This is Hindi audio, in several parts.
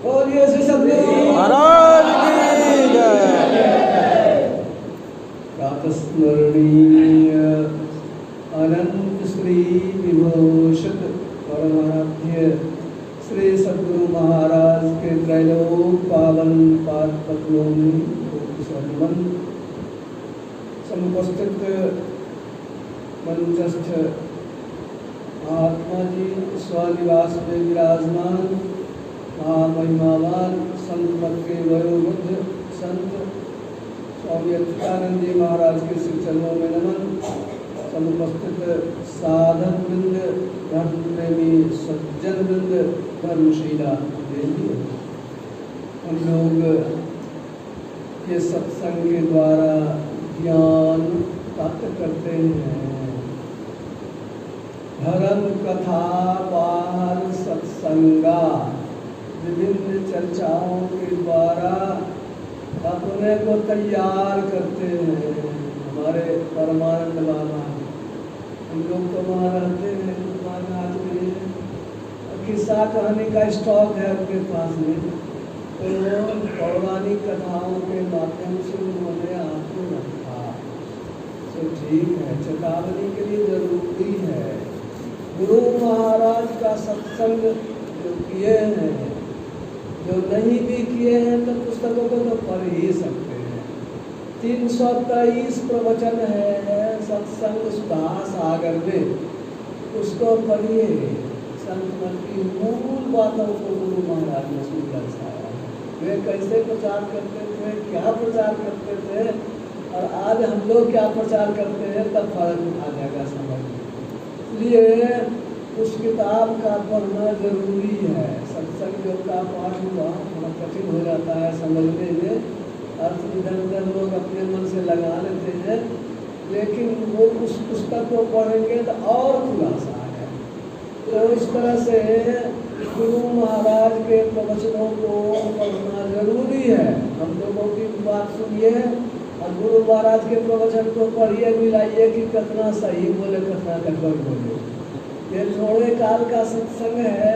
बोलिए श्री सद्गुरु महाराज की जय। प्रातस्मरणीय अनंत श्री विभूषित परमाराध्य श्री सद्गुरु महाराज के त्रैलोक पावन पाद पद्मों में शरणमन समुपस्थित मंचस्थ महात्मा जी स्वनिवास में विराजमान महामहिमावान संत मत के वयोवृद्ध संत स्वामी अच्युतानंद जी महाराज के श्री चरणों में नमन। समुपस्थित साधक वृंद, धर्म प्रेमी सज्जन वृंद, धर्मशीला देवी, हम लोग के सत्संग के द्वारा ज्ञान प्राप्त करते हैं। धर्म कथा वार सत्संगा विभिन्न चर्चाओं के द्वारा अपने को तैयार करते हैं। हमारे परमानंद बाबा हम लोग तो वहाँ रहते हैं महाराज में, किस्सा कहानी का स्टॉक है उनके पास में, तो पौराणिक कथाओं के माध्यम से उन्होंने आपको रखा। तो ठीक है, चेतावनी के लिए जरूरी है। गुरु महाराज का सत्संग जो किए हैं, जो नहीं भी किए हैं तो पुस्तकों को तो पढ़ ही सकते हैं। 323 प्रवचन है सत्संग सुधा सागर में, उसको पढ़िए। संत मत की मूल बातों को गुरु महाराज ने सुंदर दर्शाया। वे कैसे प्रचार करते थे, क्या प्रचार करते थे, और आज हम लोग क्या प्रचार करते हैं, तब फर्क आ जाएगा समझ में। इसलिए उस किताब का पढ़ना जरूरी है। सत्संग जो का पाठ हुआ थोड़ा कठिन हो जाता है समझने में, अर्थ इधर उधर लोग अपने मन से लगा लेते हैं, लेकिन वो उस पुस्तक को पढ़ेंगे तो और खुलासा है। तो इस तरह से गुरु महाराज के प्रवचनों को पढ़ना जरूरी है। हम लोगों की बात सुनिए और गुरु महाराज के प्रवचन को पढ़िए, मिलाइए कि कितना सही बोले कितना गड़बड़ बोले। ये थोड़े काल का सत्संग है,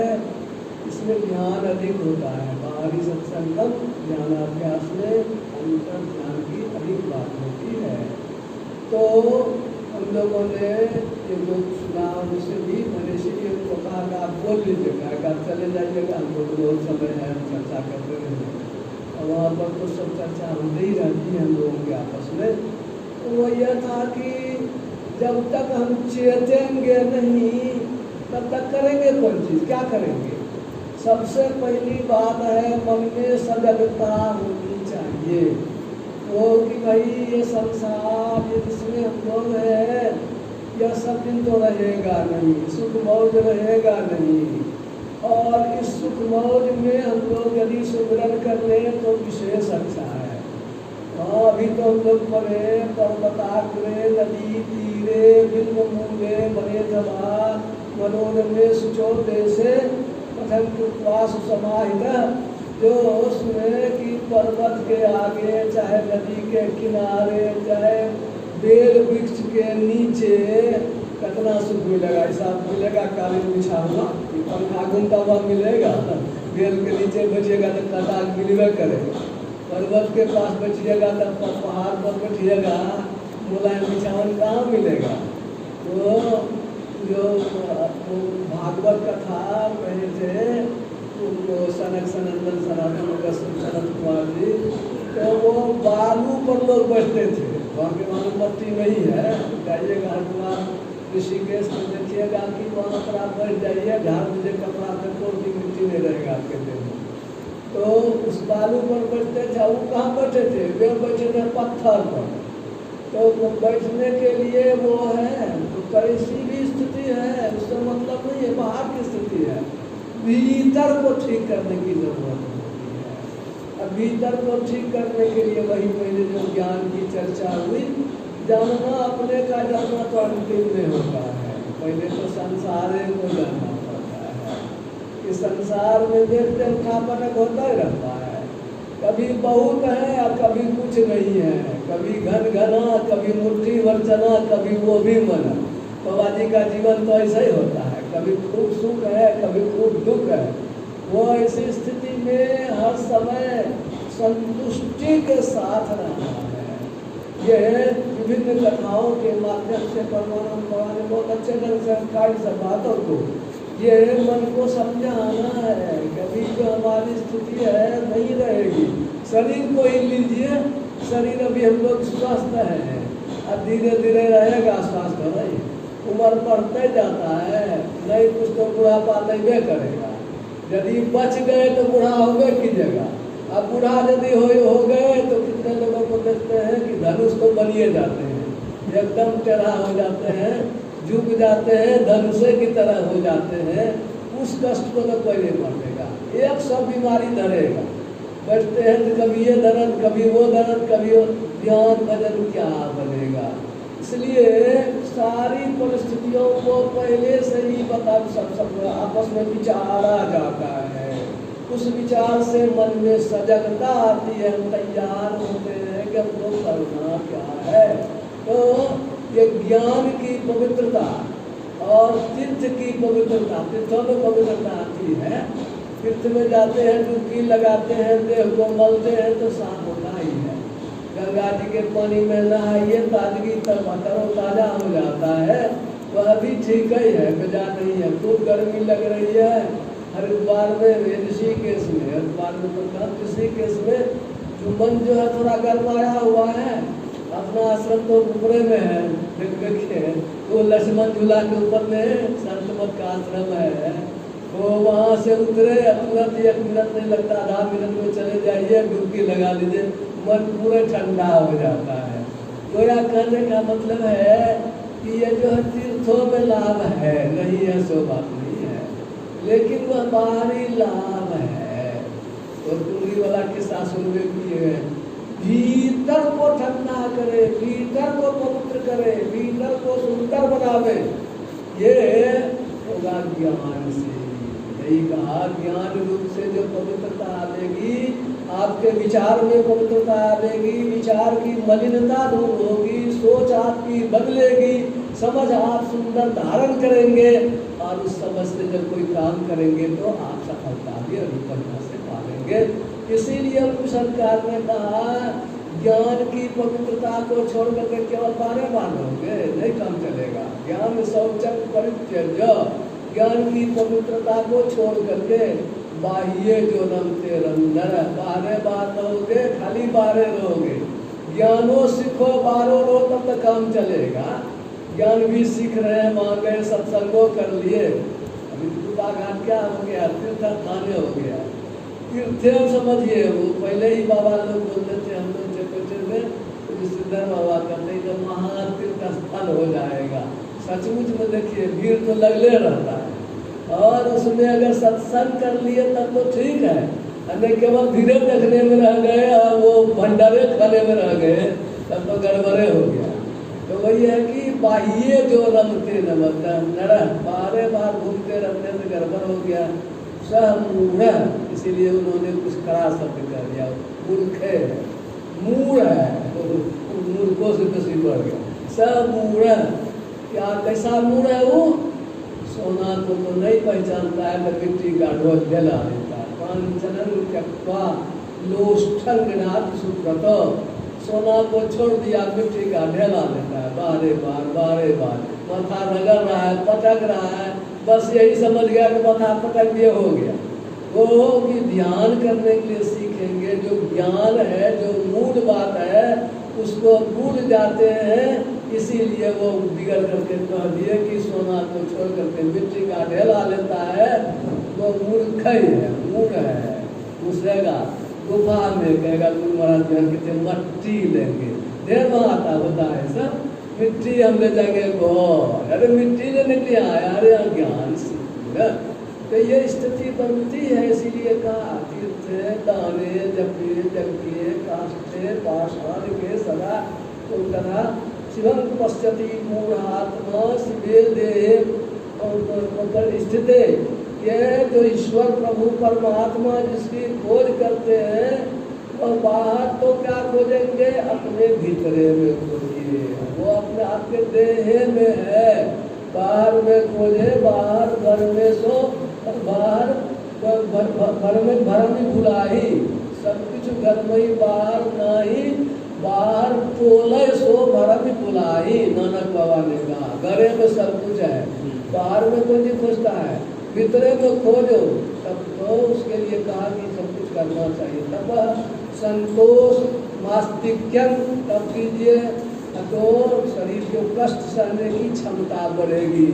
इसमें ज्ञान अधिक होता है। बाहरी सत्संग कम, ज्ञानाभ्यास में अंतर ज्ञान की अधिक बात होती है। तो हम लोगों ने ये जो सुना उनसे भी मैंने इसीलिए उनको कहा कि आप बोल लीजिएगा, आप चले जाइएगा, हम लोग बहुत समय है हम चर्चा करते रहेंगे। और वहाँ पर तो सब चर्चा होती ही रहती है हम लोगों के आपस में। तो वो यह था कि जब तक हम चेतेंगे नहीं तब तक करेंगे कौन चीज़, क्या करेंगे। सबसे पहली बात है मन में सजगता होनी चाहिए। वो कि भाई ये संसार ये जिसमें हम लोग हैं, यह सब दिन तो रहेगा नहीं, सुख मौज रहेगा नहीं। और इस सुख मौज में हम लोग यदि सुमिरन कर लें तो विशेष अच्छा है। हाँ, अभी तो हम लोग पढ़े पर्वताग्रे नदी तीरे बिल्व मूले बने जवा मनोरमे सुचो देशे कथन कृत्वा सुसमाहित। जो सुने कि पर्वत के आगे, चाहे नदी के किनारे, चाहे बेल वृक्ष के नीचे कितना सुख मिलेगा। ऐसा मिलेगा कालीन बिछा हुआ, पंखा घूमता हुआ मिलेगा। बेल के नीचे बैठिएगा तो कटा मिलवे करेगा। पर्वत के पास बैठिएगा तब पहाड़ पर बैठिएगा, मुलायम बिछावन कहाँ मिलेगा। तो जो भागवत कथा कहे थे तो सनक सनंदन सनातन सनत कुमार जी, तो वो बालू पर लोग बैठते थे। वहाँ के मालूम मट्टी नहीं है, जाइएगा हरिद्वार ऋषिकेश में देखिएगा कि वहाँ पर आप बैठ जाइए, झाड़ मुझे कपड़ा तक की मिट्टी नहीं रहेगा आपके देह में। तो उस बालू पर बैठते थे। वो कहाँ बैठे थे, वे बैठे थे पत्थर पर। तो बैठने के लिए वो है, तो कैसी भी स्थिति है उसका मतलब नहीं है, बाहर की स्थिति है। भीतर को ठीक करने की जरूरत होती है। अब भीतर को ठीक करने के लिए वही पहले जो ज्ञान की चर्चा हुई, जानना अपने का जानना तो अंतिम में होता है। पहले तो संसार को जानना पड़ता है कि संसार में देखते उठापटक होता ही रहता है। कभी बहुत है और कभी कुछ नहीं है, कभी घन घना, कभी मुट्ठी वर्चना, कभी वो भी मना। बाबा जी का जीवन तो ऐसा ही होता है, कभी खूब सुख है, कभी खूब दुख है। वो ऐसी स्थिति में हर समय संतुष्टि के साथ रहा है। ये विभिन्न कथाओं के माध्यम से परमानंद बाबा ने बहुत अच्छे ढंग से कार्य सब बातों को ये मन को समझाना है। कभी जो हमारी स्थिति है नहीं रहेगी। शरीर को ही लीजिए, शरीर अभी हम लोग स्वस्थ है, अब धीरे धीरे रहेगा स्वास्थ्य नहीं, उम्र बढ़ते जाता है, नहीं कुछ तो बुढ़ापा नहीं करेगा। यदि बच गए तो बूढ़ा होगे कीजिएगा, अब बूढ़ा यदि हो गए तो कितने लोगों को देखते हैं कि धनुष को बनिए जाते हैं, एकदम टेढ़ा हो जाते हैं, झुक जाते हैं, धनुषे की तरह हो जाते हैं। उस कष्ट को तो कोई नहीं पड़ेगा, एक सब बीमारी धरेगा। बैठते हैं तो कभी ये दर्द, कभी वो दर्द, कभी वो ध्यान भजन क्या बनेगा। इसलिए सारी परिस्थितियों को पहले से ही बता सब आपस में विचारा जाता है। उस विचार से मन में सजगता आती है, हम तैयार होते हैं कि हमको करना क्या है। तो ये ज्ञान की पवित्रता और तीर्थ की पवित्रता, तीर्थों में पवित्रता आती है। तीर्थ में जाते हैं, डुबकी लगाते हैं, देह को मलते हैं तो साफ होता ही है। गंगा जी के पानी में नहाइए, ताजगी तरो ताजा हो जाता है, वह भी ठीक ही है, बेजा नहीं है। खूब गर्मी लग रही है हरिद्वार में, ऋषिकेश में, हरिद्वार में तो ऋषिकेश में जो मन जो है थोड़ा गरमाया हुआ है। अपना आश्रम तो ऊपरे में है, देखिए वो लक्ष्मण झूला के ऊपर में संत मत का आश्रम है। वो वहाँ से उतरे, तुरंत 1 मिनट नहीं लगता, आधा मिनट में चले जाइए, डुबकी लगा लीजिए, मन पूरा ठंडा हो जाता है। तो यह कहने का मतलब है कि ये जो है तीर्थों में लाभ है, नहीं है सो बात नहीं है, लेकिन वह बाहरी लाभ है। तो टूरी वाला किस्सा सुनने की है, भीतर को ठंडा करे, भीतर को पवित्र करे, भीतर को सुंदर बनावे, ये होगा ज्ञान से। यही कहा ज्ञान रूप से जो पवित्रता आएगी, आपके विचार में पवित्रता आएगी, विचार की मलिनता दूर होगी, सोच आपकी बदलेगी, समझ आप सुंदर धारण करेंगे और उस समझ से जब कोई काम करेंगे तो आप सफलता भी अनुपन्ना से पालेंगे। इसीलिए उनको सरकार ने कहा ज्ञान की पवित्रता को छोड़ करके केवल बारे मानोगे नहीं काम चलेगा। ज्ञान शौचक परित्यज्य, ज्ञान की पवित्रता को छोड़ करके बाह्य जो रमते रंदर, बारे बार रहोगे, खाली बारे रहोगे। ज्ञानो सीखो बारो रो तब तक काम चलेगा। ज्ञान भी सीख रहे हैं, वहाँ गए सत्संगो कर लिए, अभी कृपा घाट क्या हो गया, तीर्थ खाने हो गया। तीर्थ समझिए, वो पहले ही बाबा लोग बोलते थे, हम लोग चेपटे में सिद्धर बाबा करते तो महातीर्थ स्थल हो जाएगा। सचमुच में देखिए भीड़ तो लगले रहता है, और उसमें अगर सत्संग कर लिए तब तो ठीक है, नहीं केवल भीड़े देखने में रह गए और वो भंडारे खाने में रह गए तब तो गड़बड़े हो गया। तो वही है कि बाह्य जो रमते नमते नर, बारे बार घूमते रहते से गड़बड़ हो गया। सहमूढ़, इसीलिए उन्होंने कुछ कड़ा शब्द कर दिया, मूर्ख है, मूढ़ है, तो मूर्खों से बेसी बढ़ गया। सहमूढ़, क्या कैसा मूढ़ है वो? सोना को तो नहीं पहचानता है, तो मिट्टी का ढोल जला देता है। पांचनन त्यक्त्वा लोष्ठंगनाथ सुव्रत, सोना को छोड़ दिया, मिट्टी का ढेला लेता है, बारे बार माथा रगड़ रहा है, पटक रहा है, बस यही समझ गया कि माथा पटक दिए हो गया। वो भी ध्यान करने के लिए सीखेंगे, जो ज्ञान है, जो मूल बात है, उसको भूल जाते हैं। इसीलिए वो बिगड़ करके कह दिए कि सोना को छोड़ करके मिट्टी का ढेला लेता है, वो मूर्ख ही है, मूढ़ है। घुसेगा गुफा में, कहेगा गुरु महाराज कितने मट्टी लेंगे, ढेर बनाता होता है सब, मिट्टी हम ले जाएंगे गौर, अरे मिट्टी लेने के लिए आया, अरे ज्ञान सीखना। तो ये स्थिति बनती है, इसीलिए कहा तीर्थ दाने जपे जगके काष्ठे पाषाण के सदा उतना शिवम पश्यति मूढ़ात्मा शिवे देह पर स्थित। ये जो ईश्वर प्रभु परमात्मा जिसकी खोज करते हैं, और बाहर तो क्या खोजेंगे, अपने भीतरे में खोजिए, वो अपने आपके देह में है। बाहर में खोजे, बाहर घर में सो, और बाहर भरमी भुलाही, सब कुछ घर में बाहर नाही, बाहर तोले सो भरमी भुलाही। नानक बाबा ने कहा घरे में सब कुछ है, बाहर में कोई नहीं खोजता है, भीतरे में खोजो। तब तो उसके लिए कहा कि सब कुछ करना चाहिए। तब संतोष मास्तिक्यम तब कीजिए, तो शरीर को कष्ट सहने की क्षमता बढ़ेगी।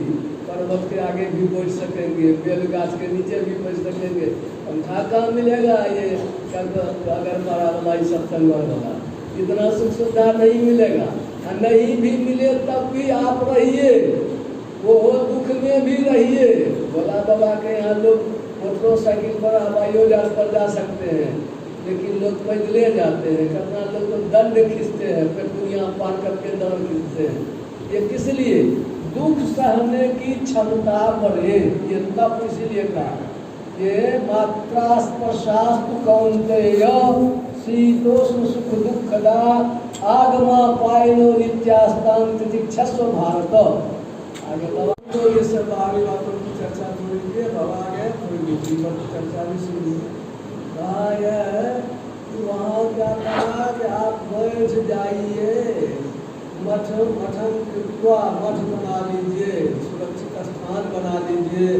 पर्वत के आगे भी बैठ सकेंगे, बेल गाछ के नीचे भी बैठ सकेंगे। पंखा कहाँ मिलेगा ये अगर बड़ा वाला सत्संग वाला, इतना सुख सुविधा नहीं मिलेगा। और नहीं भी मिले तब भी आप रहिए, वो दुख में भी रहिए। भोला बाबा के यहाँ लोग मोटरसाइकिल पर हवाई जहाज पर जा सकते हैं, लेकिन लोग पैदले जाते हैं। कितना लोग तो दंड खींचते हैं, फिर दुनिया पार करके दंड खींचते हैं। ये किस लिए? दुख सहने की क्षमता बढ़े। ये तब इसीलिए कहा ये मात्रा स्पर्शास्तु कौन्तेय शीतोष्ण सुख दुखदा आगमा पायनो नित्यास्तां तितिक्षस्व भारत। आगे तो ये सब आगे बातों की चर्चा थोड़ी की, अब आगे थोड़ी दूसरी पर चर्चा भी शुरू। कहा यह है कि वहाँ क्या कहा कि आप बैठ जाइए, मठन कृत्वा मठ बना लीजिए, सुरक्षित स्थान बना लीजिए,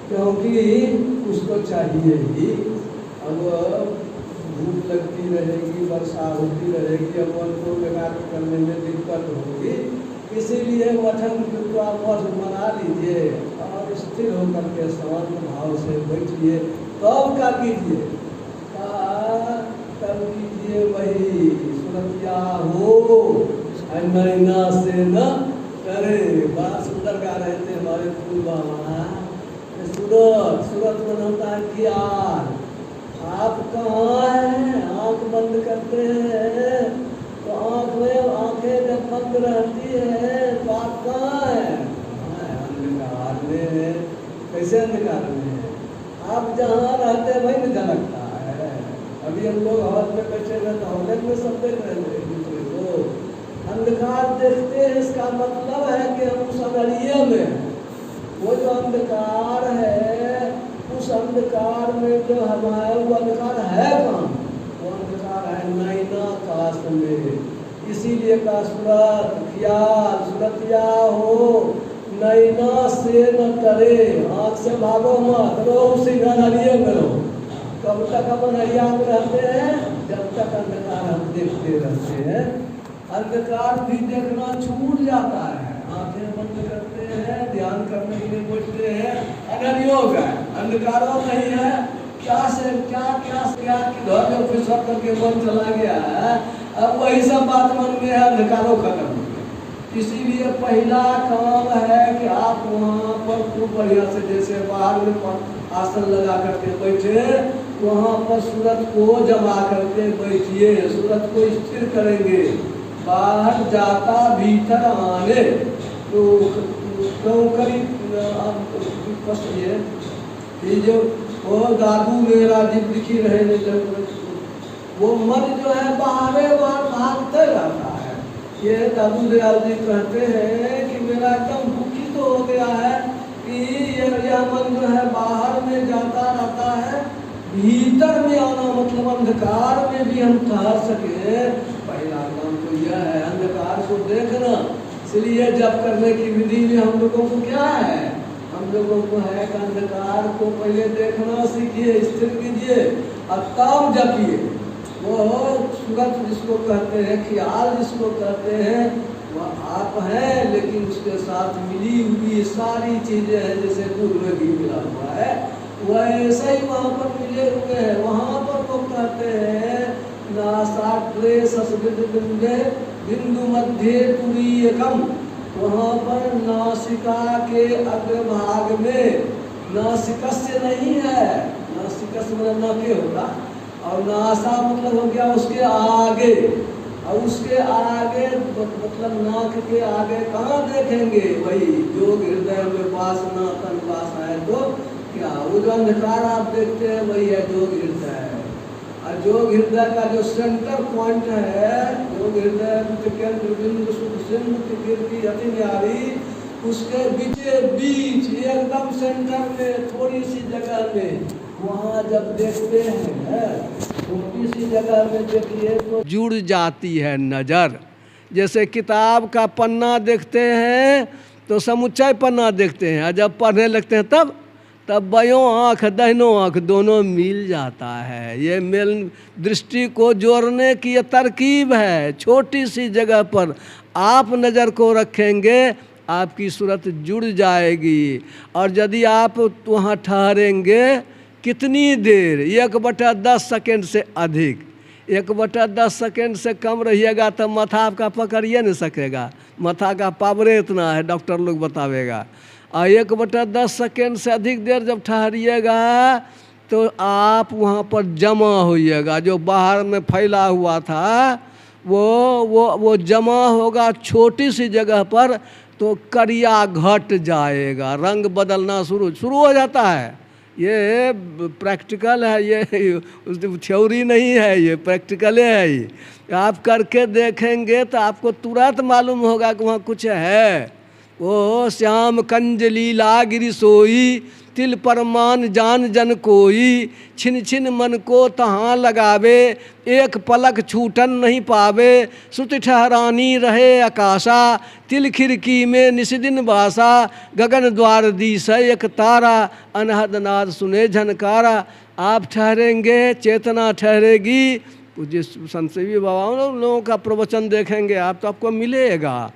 क्योंकि उसको चाहिए ही। अब धूप लगती रहेगी, वर्षा होती रहेगी, अब उनको व्यवहार करने में दिक्कत होगी, इसीलिए मठन कृत्वा मठ बना लीजिए और स्थिर होकर के शांत भाव से बैठिए। तब क्या कीजिए? तब कीजिए वही सुरतिया हो नैना से न करे। बड़ा सुंदर गा रहे थे हमारे फूल बाबा। सूरत में होता है ख्याल। आप कहाँ हैं? आँख बंद करते हैं तो आंखें जब बंद रहती है तो आप कहाँ हैं? अंधकार में है। कैसे अंधकार में है? आप जहाँ रहते हैं वही में झलकता है। अभी हम लोग हॉल में बैठे रहते, हॉल में सब देख रहे थे एक दूसरे को, अंधकार देखते हैं। इसका मतलब है कि हम उस अंधेरिये में, वो जो अंधकार है, उस अंधकार में जो हमारा वो अंधकार है कहाँ? वो अंधकार है नैना काश में। इसीलिए का सूरत ख्याल सूरतिया हो नैना से न करे। आँख से भागो मत, रहो उसी अंधेरिये में रहो। कब तक हम अंधेरिया में रहते हैं? जब तक अंधकार हम देखते रहते हैं। अंधकार भी देखना छूट जाता है, आंखें बंद करते हैं, ध्यान करने के लिए बैठते हैं, अंधेरी हो गए, अंधकार नहीं है। क्या से क्या क्या से क्या किधर में फिसल करके मन चला गया है। अब वही सब बात मन में है, अंधकारों खत्म हो गया। इसीलिए पहला काम है कि आप वहाँ पर खूब बढ़िया से, जैसे बाहर में आसन लगा करके बैठे, वहाँ पर सूरत को जमा करके बैठिए, सूरत को स्थिर करेंगे। बाहर जाता भीतर आने तो करीब ये जो वो दादू मेरा जिंदगी रहे नहीं, वो मन जो है बाहर भागते रहता है। ये दादू दयाल जी कहते हैं कि मेरा एकदम दुखी तो हो गया है कि यह मन जो है बाहर में जाता रहता है, भीतर में आना मतलब अंधकार में भी हम ठहर सके। पहला काम तो यह है अंधकार को देखना। इसलिए जप करने की विधि में हम लोगों को क्या है? हम लोगों को है कि अंधकार को पहले देखना सीखिए, स्थिर कीजिए और तब जपिए। वो सूरत जिसको कहते हैं, ख्याल जिसको कहते हैं, वह आप हैं, लेकिन उसके साथ मिली हुई सारी चीजें हैं। जैसे दूध में घी मिला हुआ है, वैसे ही वहाँ पर मिले हुए हैं। वहाँ पर वो कहते हैं नासाग्रे सस्विंदे बिंदु मध्य तुरीयकम। वहाँ पर नासिका के अग्रभाग में, नासिकस्य नहीं है, नासिकस्य मतलब न के होगा, और नासा मतलब हो गया उसके आगे, और उसके आगे मतलब नाक के आगे कहाँ देखेंगे? वही जो हृदय में वासना तन वास है तो क्या वो जो अंधकार आप देखते हैं वही है जो हृदय है। और जो हृदय का जो सेंटर पॉइंट है, जो हृदय केंद्र बिंदु सिंधु की कीर्ति अति न्यारी, उसके बीच एकदम सेंटर में थोड़ी सी जगह में वहाँ जब देखते हैं छोटी सी जगह में देखिए तो जुड़ जाती है नज़र। जैसे किताब का पन्ना देखते हैं तो समुच्चय पन्ना देखते हैं, और जब पढ़ने लगते हैं तब बायों आँख दाहिनों आँख दोनों मिल जाता है। ये मेल दृष्टि को जोड़ने की ये तरकीब है। छोटी सी जगह पर आप नज़र को रखेंगे, आपकी सूरत जुड़ जाएगी। और यदि आप वहाँ ठहरेंगे कितनी देर, 1/10 सेकेंड से अधिक, 1/10 सेकेंड से कम रहिएगा तो माथा आपका पकड़िए नहीं सकेगा। माथा का पावरे इतना है, डॉक्टर लोग बतावेगा। और 1/10 सेकेंड से अधिक देर जब ठहरिएगा तो आप वहाँ पर जमा होइएगा। जो बाहर में फैला हुआ था वो जमा होगा छोटी सी जगह पर, तो करिया घट जाएगा, रंग बदलना शुरू हो जाता है। ये प्रैक्टिकल है, ये थ्योरी नहीं है, ये प्रैक्टिकल है। ये आप करके देखेंगे तो आपको तुरंत मालूम होगा कि वहाँ कुछ है। वो श्याम कंज लीला गिरि सोई, तिल परमान जान जन कोई, छिन छिन मन को तहाँ लगावे, एक पलक छूटन नहीं पावे, सुति ठहरानी रहे आकाशा, तिल खिड़की में निशिदिन बासा, गगन द्वार दिस एक तारा, अनहद नाद सुने झनकारा। आप ठहरेंगे, चेतना ठहरेगी। पूज्य संत सेवी बाबा लोगों का प्रवचन देखेंगे आप तो आपको मिलेगा।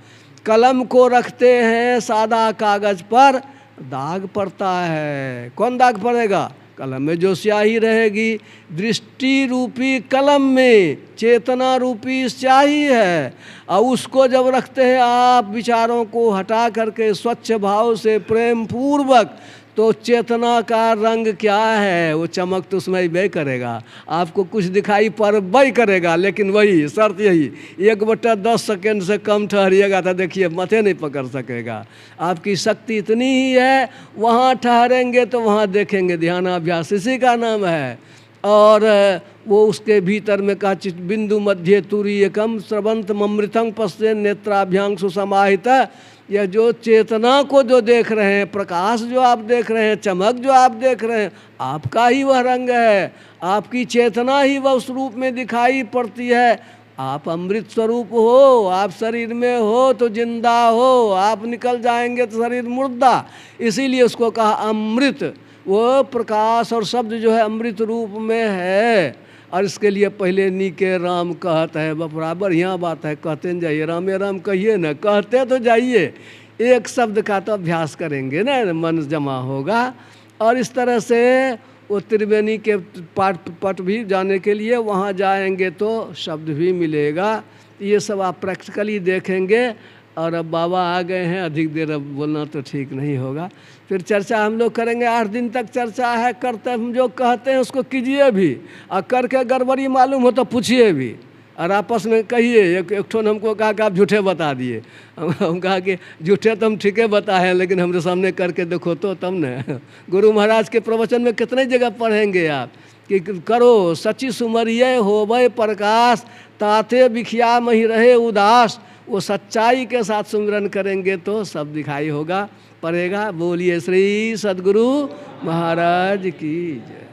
कलम को रखते हैं सादा कागज पर, दाग पड़ता है। कौन दाग पड़ेगा? कलम में जो स्याही रहेगी। दृष्टि रूपी कलम में चेतना रूपी स्याही है, और उसको जब रखते हैं आप विचारों को हटा करके स्वच्छ भाव से प्रेम पूर्वक, तो चेतना का रंग क्या है, वो चमक तो उसमें वही करेगा। आपको कुछ दिखाई पर वही करेगा, लेकिन वही शर्त यही 1/10 सेकेंड से कम ठहरिएगा तो देखिए माथे नहीं पकड़ सकेगा। आपकी शक्ति इतनी ही है। वहाँ ठहरेंगे तो वहाँ देखेंगे, ध्यानाभ्यास इसी का नाम है। और वो उसके भीतर में का चित बिंदु मध्य तुरीयकम स्रवंत ममृतंग पश्चिम नेत्राभ्यांग सुसमाहित। यह जो चेतना को जो देख रहे हैं, प्रकाश जो आप देख रहे हैं, चमक जो आप देख रहे हैं, आपका ही वह रंग है। आपकी चेतना ही वह उस रूप में दिखाई पड़ती है। आप अमृत स्वरूप हो, आप शरीर में हो तो जिंदा हो, आप निकल जाएंगे तो शरीर मुर्दा। इसीलिए उसको कहा अमृत। वो प्रकाश और शब्द जो है अमृत रूप में है। और इसके लिए पहले नीके राम कहता है, बड़ा बढ़िया बात है, कहते न जाइए, रामे राम कहिए ना, कहते तो जाइए। एक शब्द का तो अभ्यास करेंगे ना, मन जमा होगा। और इस तरह से वो त्रिवेणी के पट भी जाने के लिए वहाँ जाएंगे तो शब्द भी मिलेगा। ये सब आप प्रैक्टिकली देखेंगे। और अब बाबा आ गए हैं, अधिक देर अब बोलना तो ठीक नहीं होगा। फिर चर्चा हम लोग करेंगे, 8 दिन तक चर्चा है। करते हम जो कहते हैं उसको कीजिए भी, और करके गड़बड़ी मालूम हो तो पूछिए भी, और आपस में कहिए। एक ठोन हमको कहा कि आप झूठे बता दिए। हम कहा कि झूठे तो हम ठीके बताए, लेकिन हमारे सामने करके देखो तो तब न। गुरु महाराज के प्रवचन में कितने जगह पढ़ेंगे आप कि करो सची सुमरिये होवे प्रकाश, ताते बिखिया मही रहे उदास। वो सच्चाई के साथ सुमिरन करेंगे तो सब दिखाई होगा, पड़ेगा। बोलिए श्री सद्गुरु महाराज की जय।